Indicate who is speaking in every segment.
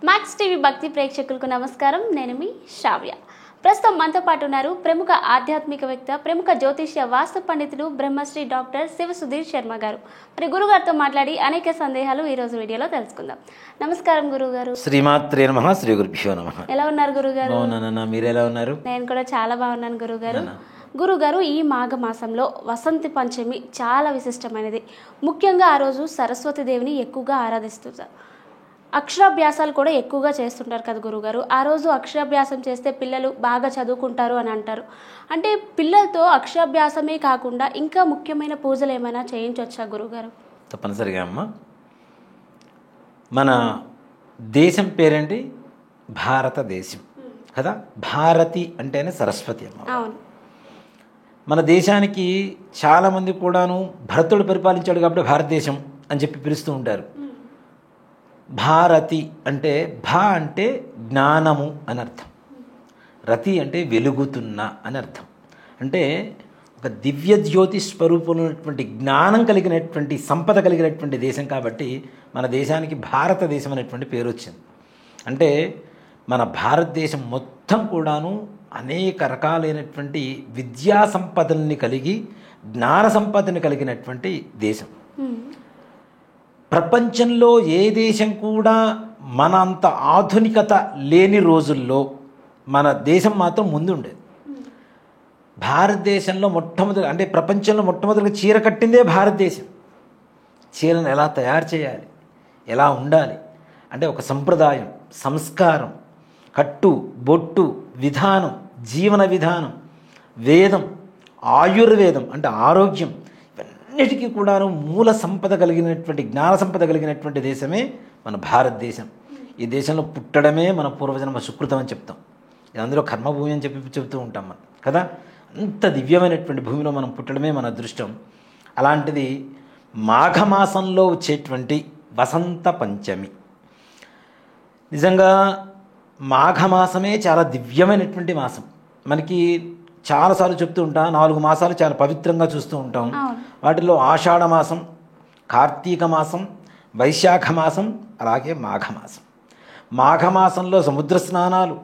Speaker 1: Max TV భక్తి ప్రేక్షకులకు నమస్కారం. నేను మీ శ్రావ్య. ప్రస్తుతం మనతో పాటు ఉన్నారు ప్రముఖ ఆధ్యాత్మికవేత్త, ప్రముఖ జ్యోతిష్య వాస్తు పండితులు బ్రహ్మశ్రీ డాక్టర్ శివ సుధీర్ శర్మ గారు. మరి గురుగారితో మాట్లాడి అనేక సందేహాలు ఈ రోజు వీడియోలో తెలుసుకుందాం. నమస్కారం గురుగారు.
Speaker 2: శ్రీమాత్రే నమః. శ్రీ గురుభ్యో నమః.
Speaker 1: ఎలా ఉన్నారు గురుగారు?
Speaker 2: బాగున్నానన్నా, మీరు ఎలా ఉన్నారు?
Speaker 1: నేను కూడా చాలా బాగున్నాను గురుగారు. గురుగారు, ఈ మాఘ మాసంలో వసంతి పంచమి చాలా విశిష్టమైనది. ముఖ్యంగా ఆ రోజు సరస్వతి దేవిని ఎక్కువగా ఆరాధిస్తారు. అక్షరాభ్యాసాలు కూడా ఎక్కువగా చేస్తుంటారు కదా గురుగారు. ఆ రోజు అక్షరాభ్యాసం చేస్తే పిల్లలు బాగా చదువుకుంటారు అని అంటారు. అంటే పిల్లలతో అక్షరాభ్యాసమే కాకుండా ఇంకా ముఖ్యమైన పూజలు ఏమైనా చేయించవచ్చా గురుగారు?
Speaker 2: తప్పనిసరిగా అమ్మ. మన దేశం పేరేంటి? భారతదేశం కదా. భారతి అంటేనే సరస్వతి అమ్మ.
Speaker 1: అవును.
Speaker 2: మన దేశానికి చాలామంది కూడాను భరతుడు పరిపాలించాడు కాబట్టి భారతదేశం అని చెప్పి పిలుస్తూ ఉంటారు. భారతి అంటే భా అంటే జ్ఞానము అని అర్థం, రతి అంటే వెలుగుతున్న అని అర్థం. అంటే ఒక దివ్య జ్యోతి స్వరూపమైనటువంటి జ్ఞానం కలిగినటువంటి సంపద కలిగినటువంటి దేశం కాబట్టి మన దేశానికి భారతదేశం అనేటువంటి పేరు వచ్చింది. అంటే మన భారతదేశం మొత్తం కూడాను అనేక రకాలైనటువంటి విద్యా సంపదల్ని కలిగి జ్ఞాన సంపదని కలిగినటువంటి దేశం. ప్రపంచంలో ఏ దేశం కూడా మన అంత ఆధునికత లేని రోజుల్లో మన దేశం మాత్రం ముందుండేది. భారతదేశంలో మొట్టమొదటి అంటే ప్రపంచంలో మొట్టమొదటిగా చీర కట్టిందే భారతదేశం. చీరను ఎలా తయారు చేయాలి, ఎలా ఉండాలి అంటే ఒక సంప్రదాయం, సంస్కారం, కట్టు బొట్టు విధానం, జీవన విధానం, వేదం, ఆయుర్వేదం అంటే ఆరోగ్యం, ఇవన్నిటికీ కూడాను మూల సంపద కలిగినటువంటి జ్ఞాన సంపద కలిగినటువంటి దేశమే మన భారతదేశం. ఈ దేశంలో పుట్టడమే మన పూర్వజన్మ సుకృతం అని చెప్తాం. అందులో కర్మభూమి అని చెప్తూ ఉంటాం మనం కదా. అంత దివ్యమైనటువంటి భూమిలో మనం పుట్టడమే మన అదృష్టం. అలాంటిది మాఘమాసంలో వచ్చేటువంటి వసంత పంచమి. నిజంగా మాఘమాసమే చాలా దివ్యమైనటువంటి మాసం. మనకి చాలాసార్లు చెప్తూ ఉంటాం, 4 మాసాలు చాలా పవిత్రంగా చూస్తూ ఉంటాం. వాటిలో ఆషాఢ మాసం, కార్తీక మాసం, వైశాఖ మాసం, అలాగే మాఘమాసం. మాఘమాసంలో సముద్ర స్నానాలు,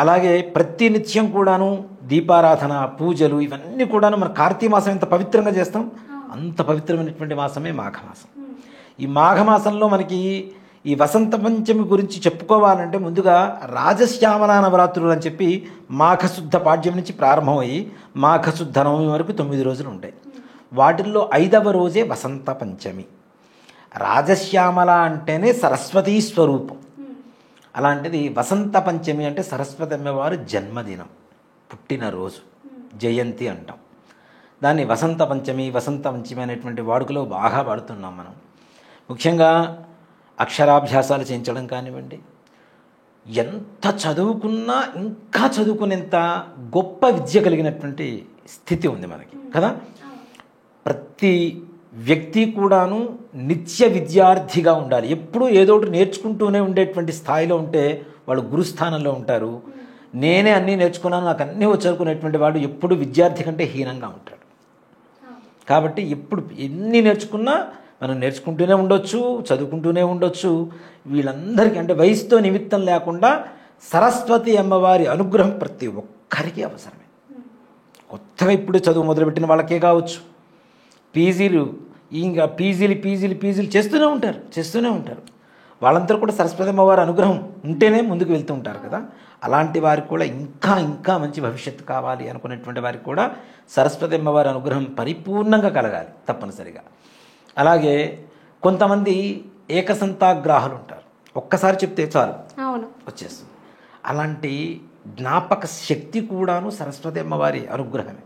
Speaker 2: అలాగే ప్రతి నిత్యం కూడాను దీపారాధన, పూజలు, ఇవన్నీ కూడాను మన కార్తీక మాసం ఎంత పవిత్రంగా చేస్తాం అంత పవిత్రమైనటువంటి మాసమే మాఘమాసం. ఈ మాఘమాసంలో మనకి ఈ వసంత పంచమి గురించి చెప్పుకోవాలంటే ముందుగా రాజశ్యామల నవరాత్రులు అని చెప్పి మాఘశుద్ధ పాడ్యం నుంచి ప్రారంభమయ్యి మాఘశుద్ధ నవమి వరకు 9 రోజులు ఉంటాయి. వాటిల్లో 5వ రోజే వసంత పంచమి. రాజశ్యామల అంటేనే సరస్వతీ స్వరూపం. అలాంటిది వసంత పంచమి అంటే సరస్వతి అమ్మవారు జన్మదినం, పుట్టినరోజు, జయంతి అంటాం. దాన్ని వసంత పంచమి అనేటువంటి వాడుకలో బాగా వాడుతున్నాం మనం. ముఖ్యంగా అక్షరాభ్యాసాలు చేయించడం కానివ్వండి, ఎంత చదువుకున్నా ఇంకా చదువుకునేంత గొప్ప విద్య కలిగినటువంటి స్థితి ఉంది మనకి కదా. ప్రతి వ్యక్తి కూడాను నిత్య విద్యార్థిగా ఉండాలి. ఎప్పుడూ ఏదో ఒకటి నేర్చుకుంటూనే ఉండేటువంటి స్థాయిలో ఉంటే వాళ్ళు గురుస్థానంలో ఉంటారు. నేనే అన్నీ నేర్చుకున్నాను, నాకు అన్నీ చదువుకునేటువంటి వాడు ఎప్పుడు విద్యార్థి కంటే హీనంగా ఉంటాడు. కాబట్టి ఎప్పుడు ఎన్ని నేర్చుకున్నా మనం నేర్చుకుంటూనే ఉండొచ్చు, చదువుకుంటూనే ఉండొచ్చు. వీళ్ళందరికీ అంటే వయసుతో నిమిత్తం లేకుండా సరస్వతి అమ్మవారి అనుగ్రహం ప్రతి ఒక్కరికి అవసరమే. కొత్తగా ఇప్పుడు చదువు మొదలుపెట్టిన వాళ్ళకే కావచ్చు, ఇంకా పీజీలు చేస్తూనే ఉంటారు. వాళ్ళందరూ కూడా సరస్వతి అమ్మవారి అనుగ్రహం ఉంటేనే ముందుకు వెళ్తూ ఉంటారు కదా. అలాంటి వారికి కూడా ఇంకా మంచి భవిష్యత్తు కావాలి అనుకునేటువంటి వారికి కూడా సరస్వతి అమ్మవారి అనుగ్రహం పరిపూర్ణంగా కలగాలి తప్పనిసరిగా. అలాగే కొంతమంది ఏకసంతాగ్రాహులు ఉంటారు, ఒక్కసారి చెప్తే చాలు వచ్చేస్తుంది. అలాంటి జ్ఞాపక శక్తి కూడాను సరస్వతి అమ్మవారి అనుగ్రహమే.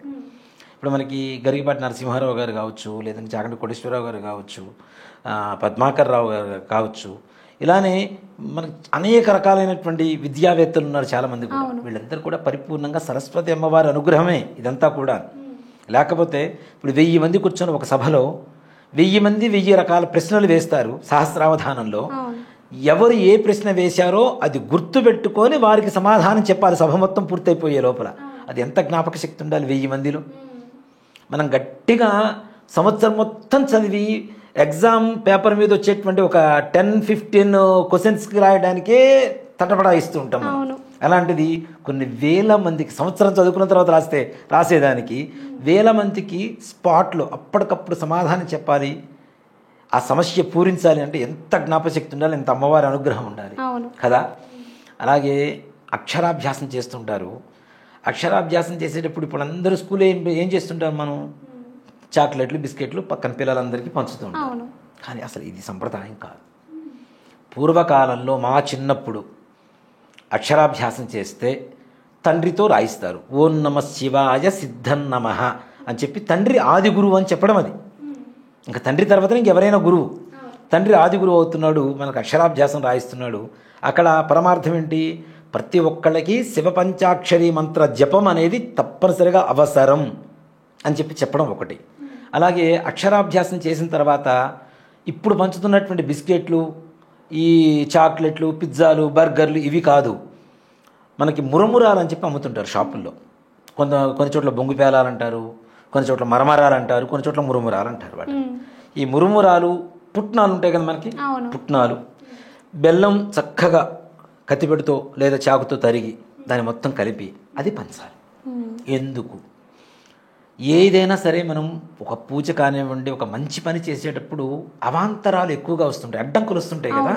Speaker 2: ఇప్పుడు మనకి గరిగిపాటి నరసింహారావు గారు కావచ్చు, లేదంటే చాగంటి కోటేశ్వరరావు గారు కావచ్చు, పద్మాకర్ రావు గారు కావచ్చు, ఇలానే మనకి అనేక రకాలైనటువంటి విద్యావేత్తలు ఉన్నారు చాలామంది కూడా. వీళ్ళందరూ కూడా పరిపూర్ణంగా సరస్వతి అమ్మవారి అనుగ్రహమే ఇదంతా కూడా. లేకపోతే ఇప్పుడు 1000 మంది కూర్చొని ఒక సభలో 1000 మంది 1000 రకాల ప్రశ్నలు వేస్తారు సహస్రావధానంలో. ఎవరు ఏ ప్రశ్న వేశారో అది గుర్తుపెట్టుకొని వారికి సమాధానం చెప్పాలి సభ మొత్తం పూర్తయిపోయే లోపల. అది ఎంత జ్ఞాపక శక్తి ఉండాలి 1000 మందిలో. మనం గట్టిగా సంవత్సరం మొత్తం చదివి ఎగ్జామ్ పేపర్ మీద వచ్చేటువంటి ఒక 10-15 క్వశ్చన్స్కి రాయడానికే తటపడాయిస్తూ ఉంటాం మనం.
Speaker 1: అవును.
Speaker 2: అలాంటిది కొన్ని వేల మందికి సంవత్సరం చదువుకున్న తర్వాత రాసేదానికి వేల మందికి స్పాట్లో అప్పటికప్పుడు సమాధానం చెప్పాలి, ఆ సమస్య పూరించాలి అంటే ఎంత జ్ఞాపశక్తి ఉండాలి, ఎంత అమ్మవారి అనుగ్రహం ఉండాలి
Speaker 1: అవును.
Speaker 2: కదా. అలాగే అక్షరాభ్యాసం చేస్తుంటారు. అక్షరాభ్యాసం చేసేటప్పుడు ఇప్పుడు అందరూ స్కూల్లో ఏం చేస్తుంటారు, మనం చాక్లెట్లు బిస్కెట్లు పక్కన పిల్లలందరికీ పంచుతుంటాం.
Speaker 1: అవును.
Speaker 2: కానీ అసలు ఇది సంప్రదాయం కాదు. పూర్వకాలంలో మా చిన్నప్పుడు అక్షరాభ్యాసం చేస్తే తండ్రితో రాయిస్తారు. ఓం నమ శివాయ సిద్ధం నమః అని చెప్పి తండ్రి ఆది గురువు అని చెప్పడం. అది ఇంకా తండ్రి తర్వాత ఇంకెవరైనా గురువు. తండ్రి ఆది గురువు అవుతున్నాడు, మనకు అక్షరాభ్యాసం రాయిస్తున్నాడు. అక్కడ పరమార్థం ఏంటి, ప్రతి ఒక్కళ్ళకి శివ పంచాక్షరి మంత్ర జపం అనేది తప్పనిసరిగా అవసరం అని చెప్పడం ఒకటి. అలాగే అక్షరాభ్యాసం చేసిన తర్వాత ఇప్పుడు పంచుతున్నటువంటి బిస్కెట్లు, ఈ చాక్లెట్లు, పిజ్జాలు, బర్గర్లు ఇవి కాదు, మనకి మురమురాలు అని చెప్పి అమ్ముతుంటారు షాపుల్లో. కొన్ని చోట్ల బొంగు పేలాలు అంటారు, కొన్ని చోట్ల మరమరాలు అంటారు, కొన్ని చోట్ల మురుమురాలు అంటారు. వాటి ఈ మురుమురాలు పుట్నాలు ఉంటాయి కదా మనకి, పుట్నాలు బెల్లం చక్కగా కత్తిపెడుతో లేదా చాకుతో తరిగి దాన్ని మొత్తం కలిపి అది పంచాలి. ఎందుకు? ఏదైనా సరే మనం ఒక పూజ కానివ్వండి, ఒక మంచి పని చేసేటప్పుడు అవాంతరాలు ఎక్కువగా వస్తుంటాయి, అడ్డంకులు వస్తుంటాయి కదా.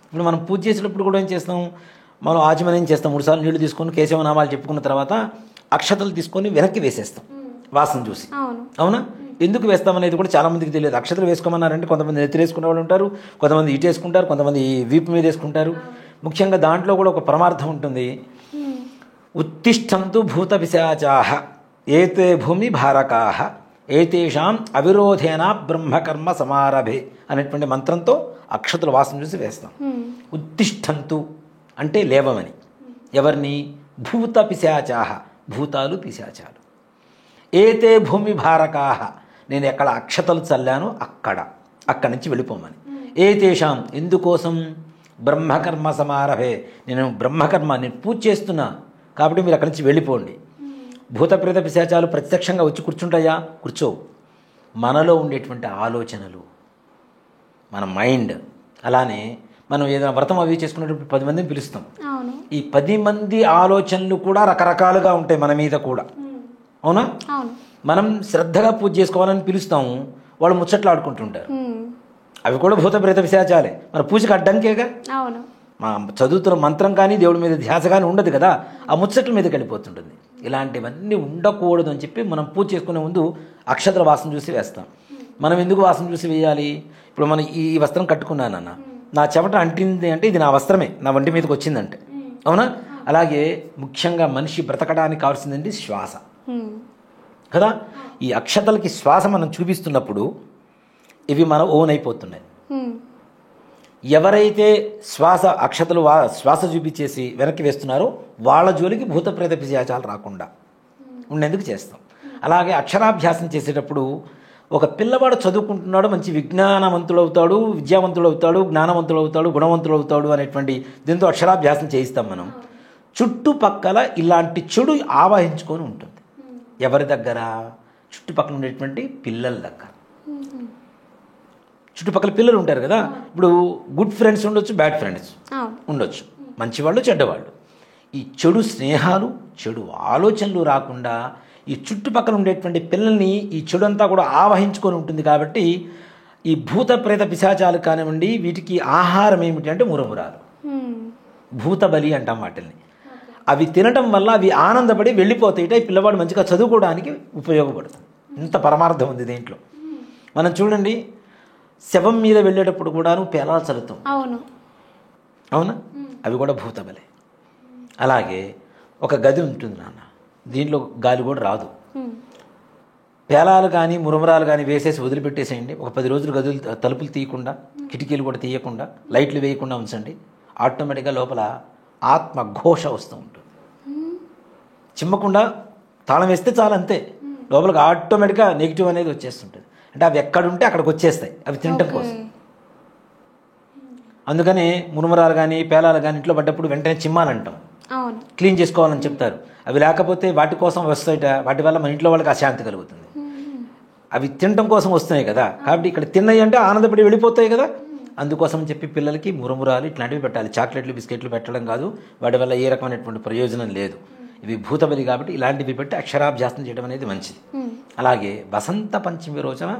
Speaker 2: ఇప్పుడు మనం పూజ చేసేటప్పుడు కూడా ఏం చేస్తాం, మనం ఆచమనం చేస్తాం, 3 సార్లు నీళ్లు తీసుకొని కేశవనామాలు చెప్పుకున్న తర్వాత అక్షతలు తీసుకొని వెనక్కి వేసేస్తాం వాసన చూసి. అవునా? ఎందుకు వేస్తామనేది కూడా చాలామందికి తెలియదు. అక్షతలు వేసుకోమన్నారంటే కొంతమంది నెత్తి వేసుకునే వాళ్ళు ఉంటారు, కొంతమంది ఇటు వేసుకుంటారు, కొంతమంది వీపు మీద వేసుకుంటారు. ముఖ్యంగా దాంట్లో కూడా ఒక పరమార్థం ఉంటుంది. ఉత్తిష్టంతు భూత పిశాచాః ఏతే భూమి భారకాః ఏతేషాం అవిరోధేన బ్రహ్మకర్మ సమారభే అనేటువంటి మంత్రంతో అక్షతల వాసన చూసి వేస్తాం. ఉత్తిష్టంతు అంటే లేవమని. ఎవరిని? భూత పిశాచాః, భూతాలు పిశాచాలు. ఏతే భూమి భారకాః, నేను ఎక్కడ అక్షతలు చల్లానో అక్కడి నుంచి వెళ్ళిపోమని. ఏతేషాం, ఎందుకోసం? బ్రహ్మకర్మ సమారభే, నేను పూజ చేస్తున్నా కాబట్టి మీరు అక్కడి నుంచి వెళ్ళిపోండి. భూత ప్రేత పిశాచాలు ప్రత్యక్షంగా వచ్చి కూర్చుంటాయా? కూర్చోవు. మనలో ఉండేటువంటి ఆలోచనలు, మన మైండ్. అలానే మనం ఏదైనా వ్రతం అవి చేసుకునేటప్పుడు 10 మందిని పిలుస్తాం. ఈ 10 మంది ఆలోచనలు కూడా రకరకాలుగా ఉంటాయి మన మీద కూడా. అవునా? మనం శ్రద్ధగా పూజ చేసుకోవాలని పిలుస్తాము, వాళ్ళు ముచ్చట్లు ఆడుకుంటుంటారు. అవి కూడా భూత ప్రేత పిశాచాలే, మన పూజకి అడ్డంకేగా. మా చదువుతున్న మంత్రం కానీ దేవుడి మీద ధ్యాస కానీ ఉండదు కదా, ఆ ముచ్చట్ల మీదకి వెళ్ళిపోతుంటుంది. ఇలాంటివన్నీ ఉండకూడదు అని చెప్పి మనం పూజ చేసుకునే ముందు అక్షతల వాసన చూసి వేస్తాం. మనం ఎందుకు వాసన చూసి వేయాలి? ఇప్పుడు మనం ఈ వస్త్రం కట్టుకున్నానన్న, నా చెమట అంటింది అంటే ఇది నా వస్త్రమే, నా ఒంటి మీదకి వచ్చిందంటే. అవునా? అలాగే ముఖ్యంగా మనిషి బ్రతకడానికి కావాల్సిందండి శ్వాస కదా. ఈ అక్షతలకి శ్వాస మనం చూపిస్తున్నప్పుడు ఇవి మన ఓన్ అయిపోతున్నాయి. ఎవరైతే అక్షతలు శ్వాస చూపించేసి వెనక్కి వేస్తున్నారో వాళ్ళ జోలికి భూత ప్రేత పిశాచాలు రాకుండా ఉండేందుకు చేస్తాం. అలాగే అక్షరాభ్యాసం చేసేటప్పుడు ఒక పిల్లవాడు చదువుకుంటున్నాడు, మంచి విజ్ఞానవంతుడు అవుతాడు, విద్యావంతుడు అవుతాడు, జ్ఞానవంతుడు అవుతాడు, గుణవంతుడు అవుతాడు అనేటువంటి దీంతో అక్షరాభ్యాసం చేయిస్తాం మనం. చుట్టుపక్కల ఇలాంటి చెడు ఆవాహించుకొని ఉంటుంది. ఎవరి దగ్గర? చుట్టుపక్కల ఉండేటువంటి పిల్లల దగ్గర. చుట్టుపక్కల పిల్లలు ఉంటారు కదా. ఇప్పుడు గుడ్ ఫ్రెండ్స్ ఉండొచ్చు, బ్యాడ్ ఫ్రెండ్స్ ఉండొచ్చు, మంచివాళ్ళు, చెడ్డవాళ్ళు. ఈ చెడు స్నేహాలు, చెడు ఆలోచనలు రాకుండా ఈ చుట్టుపక్కల ఉండేటువంటి పిల్లల్ని ఈ చెడు అంతా కూడా ఆవహించుకొని ఉంటుంది. కాబట్టి ఈ భూత ప్రేత పిశాచాలు కానివ్వండి, వీటికి ఆహారం ఏమిటి అంటే మురమురాలు, భూత బలి అంటాం వాటిల్ని. అవి తినటం వల్ల అవి ఆనందపడి వెళ్ళిపోతాయి. ఈ పిల్లవాడు మంచిగా చదువుకోవడానికి ఉపయోగపడుతుంది. ఇంత పరమార్థం ఉంది దీంట్లో. మనం చూడండి, శవం మీద వెళ్ళేటప్పుడు కూడాను పేలాలు చల్లుతాం. అవునా? అవి కూడా భూత బలే. అలాగే ఒక గది ఉంటుంది నాన్న, దీంట్లో గాలి కూడా రాదు. పేలాలు కానీ మురమరాలు కానీ వేసేసి వదిలిపెట్టేసేయండి. ఒక 10 రోజులు గదులు తలుపులు తీయకుండా, కిటికీలు కూడా తీయకుండా, లైట్లు వేయకుండా ఉంచండి. ఆటోమేటిక్గా లోపల ఆత్మ ఘోష వస్తూ ఉంటుంది. చిమ్మకుండా తాళం వేస్తే చాలు, అంతే. లోపలికి ఆటోమేటిక్గా నెగిటివ్ అనేది వచ్చేస్తుంటుంది. అంటే అవి ఎక్కడుంటే అక్కడికి వచ్చేస్తాయి, అవి తినటం కోసం. అందుకని మురమరాలు కానీ పేలాలు కానీ ఇంట్లో పడ్డప్పుడు వెంటనే చిమ్మాలంటాం, క్లీన్ చేసుకోవాలని చెప్తారు. అవి లేకపోతే వాటి కోసం వస్తాయిట, వాటి వల్ల మన ఇంట్లో వాళ్ళకి అశాంతి కలుగుతుంది. అవి తినడం కోసం వస్తున్నాయి కదా, కాబట్టి ఇక్కడ తిన్నాయి అంటే ఆనందపడి వెళ్ళిపోతాయి కదా. అందుకోసం చెప్పి పిల్లలకి మురమురాలు ఇట్లాంటివి పెట్టాలి. చాక్లెట్లు బిస్కెట్లు పెట్టడం కాదు, వాటి వల్ల ఏ రకమైనటువంటి ప్రయోజనం లేదు. ఇవి భూతబలి కాబట్టి ఇలాంటివి పెట్టి అక్షరాభ్యాసం చేయడం అనేది మంచిది. అలాగే వసంత పంచమి రోజున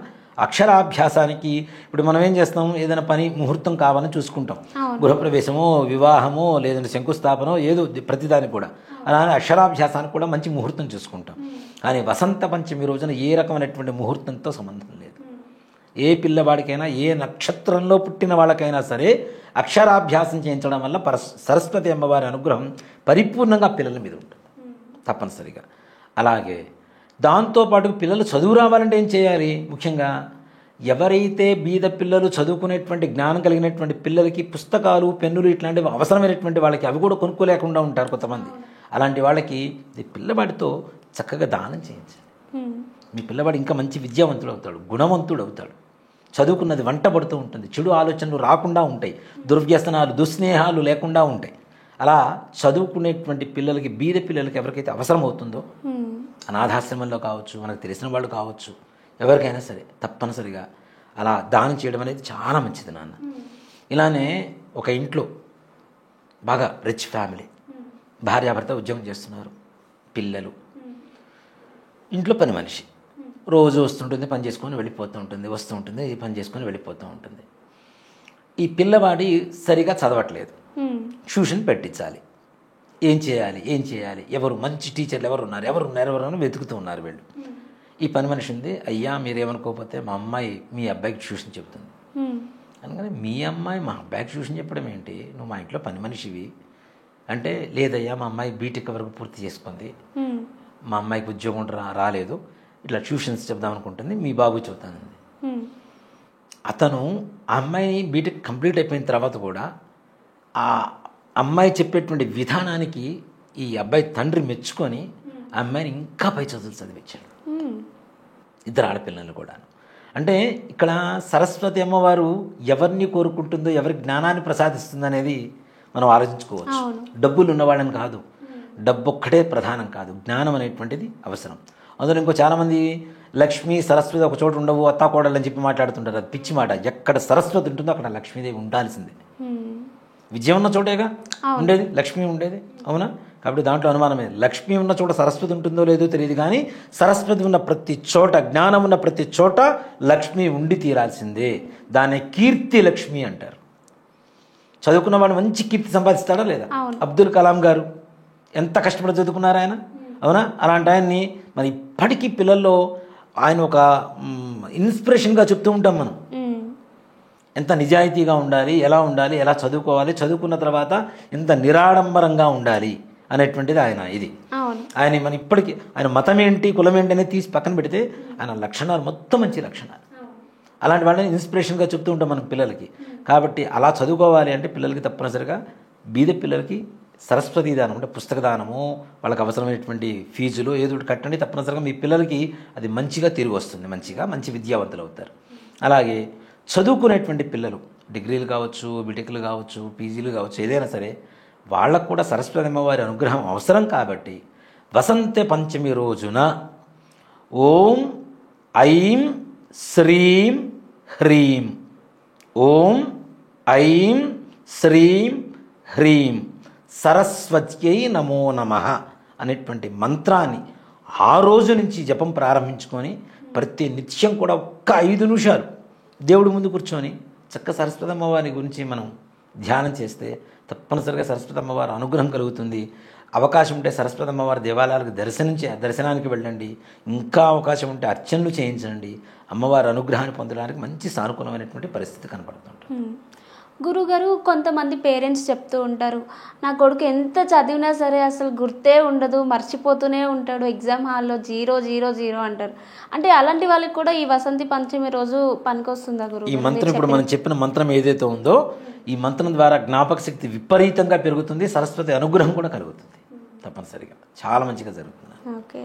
Speaker 2: అక్షరాభ్యాసానికి ఇప్పుడు మనం ఏం చేస్తాం, ఏదైనా పని ముహూర్తం కావాలని చూసుకుంటాం, గృహప్రవేశమో వివాహమో లేదంటే శంకుస్థాపనో ఏదో ప్రతిదానికి కూడా అలానే అక్షరాభ్యాసానికి కూడా మంచి ముహూర్తం చూసుకుంటాం. కానీ వసంత పంచమి రోజున ఏ రకమైనటువంటి ముహూర్తంతో సంబంధం లేదు. ఏ పిల్లవాడికైనా ఏ నక్షత్రంలో పుట్టిన వాళ్ళకైనా సరే అక్షరాభ్యాసం చేయించడం వల్ల సరస్వతి అమ్మవారి అనుగ్రహం పరిపూర్ణంగా పిల్లల మీద ఉంటుంది తప్పనిసరిగా. అలాగే దాంతోపాటు పిల్లలు చదువు రావాలంటే ఏం చేయాలి? ముఖ్యంగా ఎవరైతే బీద పిల్లలు చదువుకునేటువంటి జ్ఞానం కలిగినటువంటి పిల్లలకి పుస్తకాలు పెన్నులు ఇట్లాంటివి అవసరమైనటువంటి వాళ్ళకి అవి కూడా కొనుక్కోలేకుండా ఉంటారు కొంతమంది. అలాంటి వాళ్ళకి ఈ పిల్లవాడితో చక్కగా దానం చేయించాలి. మీ పిల్లవాడు ఇంకా మంచి విద్యావంతుడు అవుతాడు, గుణవంతుడు అవుతాడు, చదువుకున్నది వంట పడుతూ ఉంటుంది, చెడు ఆలోచనలు రాకుండా ఉంటాయి, దుర్వ్యసనాలు దుస్నేహాలు లేకుండా ఉంటాయి. అలా చదువుకునేటువంటి పిల్లలకి బీద పిల్లలకి ఎవరికైతే అవసరం అవుతుందో అనాథాశ్రమంలో కావచ్చు, మనకు తెలిసిన వాళ్ళు కావచ్చు, ఎవరికైనా సరే తప్పనిసరిగా అలా దానం చేయడం అనేది చాలా మంచిది నాన్న. ఇలానే ఒక ఇంట్లో బాగా రిచ్ ఫ్యామిలీ, భార్యాభర్త ఉద్యోగం చేస్తున్నారు, పిల్లలు, ఇంట్లో పని మనిషి రోజు వస్తుంటుంది, పని చేసుకొని వెళ్ళిపోతూ ఉంటుంది, వస్తూ ఉంటుంది, పని చేసుకొని వెళ్ళిపోతూ ఉంటుంది. ఈ పిల్లవాడి సరిగా చదవట్లేదు, ట్యూషన్ పెట్టించాలి. ఏం చేయాలి ఎవరు మంచి టీచర్లు ఎవరున్నారు వెతుకుతూ ఉన్నారు వీళ్ళు. ఈ పని మనిషి ఉంది, అయ్యా మీరేమనుకోకపోతే మా అమ్మాయి మీ అబ్బాయికి ట్యూషన్ చెప్తుంది. అందుకని మీ అమ్మాయి మా అబ్బాయికి ట్యూషన్ చెప్పడం ఏంటి, నువ్వు మా ఇంట్లో పని మనిషివి అంటే, లేదయ్యా మా అమ్మాయి బీటెక్ వరకు పూర్తి చేసుకుంది, మా అమ్మాయికి ఉద్యోగం రాలేదు, ఇట్లా ట్యూషన్స్ చెప్దాం అనుకుంటుంది, మీ బాబు చెబుతానండి. అతను ఆ అమ్మాయి బీటెక్ కంప్లీట్ అయిపోయిన తర్వాత కూడా ఆ అమ్మాయి చెప్పేటువంటి విధానానికి ఈ అబ్బాయి తండ్రి మెచ్చుకొని ఆ అమ్మాయిని ఇంకా పై చదువులు చదివించాడు, ఇద్దరు ఆడపిల్లలు కూడా. అంటే ఇక్కడ సరస్వతి అమ్మవారు ఎవరిని కోరుకుంటుందో, ఎవరి జ్ఞానాన్ని ప్రసాదిస్తుందో అనేది మనం ఆలోచించుకోవచ్చు. డబ్బులు ఉన్నవాళ్ళని కాదు, డబ్బు ఒక్కటే ప్రధానం కాదు, జ్ఞానం అనేటువంటిది అవసరం. అందులో ఇంకో చాలామంది లక్ష్మి సరస్వతి ఒక చోట ఉండవు, అత్తాకోడలు అని చెప్పి మాట్లాడుతుంటారు. అది పిచ్చి మాట. ఎక్కడ సరస్వతి ఉంటుందో అక్కడ లక్ష్మీదేవి ఉండాల్సిందే. విద్య ఉన్న చోటేగా ఉండేది లక్ష్మి ఉండేది, అవునా? కాబట్టి దాంట్లో అనుమానమే. లక్ష్మి ఉన్న చోట సరస్వతి ఉంటుందో లేదో తెలియదు, కానీ సరస్వతి ఉన్న ప్రతి చోట, జ్ఞానం ఉన్న ప్రతి చోట లక్ష్మి ఉండి తీరాల్సిందే. దాన్ని కీర్తి లక్ష్మి అంటారు. చదువుకున్న వాడు మంచి కీర్తి సంపాదిస్తాడా లేదా? అబ్దుల్ కలాం గారు ఎంత కష్టపడి చదువుకున్నారు ఆయన, అవునా? అలాంటి ఆయన్ని మరి ఇప్పటికీ పిల్లల్లో ఆయన ఒక ఇన్స్పిరేషన్గా చెప్తూ ఉంటాం మనం. ఎంత నిజాయితీగా ఉండాలి, ఎలా చదువుకోవాలి, చదువుకున్న తర్వాత ఎంత నిరాడంబరంగా ఉండాలి అనేటువంటిది ఆయన ఇది. ఆయన మన ఇప్పటికీ ఆయన మతం ఏంటి కులం ఏంటి అనేది తీసి పక్కన పెడితే ఆయన లక్షణాలు మొత్తం మంచి లక్షణాలు. అలాంటి వాళ్ళని ఇన్స్పిరేషన్గా చెప్తూ ఉంటాం మన పిల్లలకి. కాబట్టి అలా చదువుకోవాలి అంటే పిల్లలకి తప్పనిసరిగా బీద పిల్లలకి సరస్వతి దానం అంటే పుస్తక దానము, వాళ్ళకి అవసరమైనటువంటి ఫీజులు ఏదో ఒకటి కట్టండి. తప్పనిసరిగా మీ పిల్లలకి అది మంచిగా తిరిగి వస్తుంది, మంచి విద్యావంతులు అవుతారు. అలాగే చదువుకునేటువంటి పిల్లలు డిగ్రీలు కావచ్చు, బీటెక్లు కావచ్చు, పీజీలు కావచ్చు, ఏదైనా సరే వాళ్ళకు కూడా సరస్వతి అమ్మవారి అనుగ్రహం అవసరం. కాబట్టి వసంత పంచమి రోజున ఓం ఐం శ్రీం హ్రీం, ఓం ఐం శ్రీం హ్రీం సరస్వత్యై నమో నమః అనేటువంటి మంత్రాన్ని ఆ రోజు నుంచి జపం ప్రారంభించుకొని ప్రతి నిత్యం కూడా ఒక్క 5 నిమిషాలు దేవుడి ముందు కూర్చొని చక్క సరస్వతి అమ్మవారి గురించి మనం ధ్యానం చేస్తే తప్పనిసరిగా సరస్వతి అమ్మవారి అనుగ్రహం కలుగుతుంది. అవకాశం ఉంటే సరస్వతి అమ్మవారి దేవాలయాలకు దర్శనానికి వెళ్ళండి. ఇంకా అవకాశం ఉంటే అర్చనలు చేయించండి. అమ్మవారి అనుగ్రహాన్ని పొందడానికి మంచి సానుకూలమైనటువంటి పరిస్థితి కనపడుతుంటుంది.
Speaker 1: గురుగారు, కొంతమంది పేరెంట్స్ చెప్తూ ఉంటారు, నా కొడుకు ఎంత చదివినా సరే అసలు గుర్తే ఉండదు, మర్చిపోతూనే ఉంటాడు, ఎగ్జామ్ హాల్లో 0 అంటారు. అంటే అలాంటి వాళ్ళకి కూడా ఈ వసంతి పంచమి రోజు పనికొస్తుందా గురువు?
Speaker 2: ఈ మంత్రం ఇప్పుడు మనం చెప్పిన మంత్రం ఏదైతే ఉందో ఈ మంత్రం ద్వారా జ్ఞాపక శక్తి విపరీతంగా పెరుగుతుంది, సరస్వతి అనుగ్రహం కూడా కలుగుతుంది. తప్పనిసరిగా చాలా మంచిగా జరుగుతుంది.
Speaker 1: ఓకే.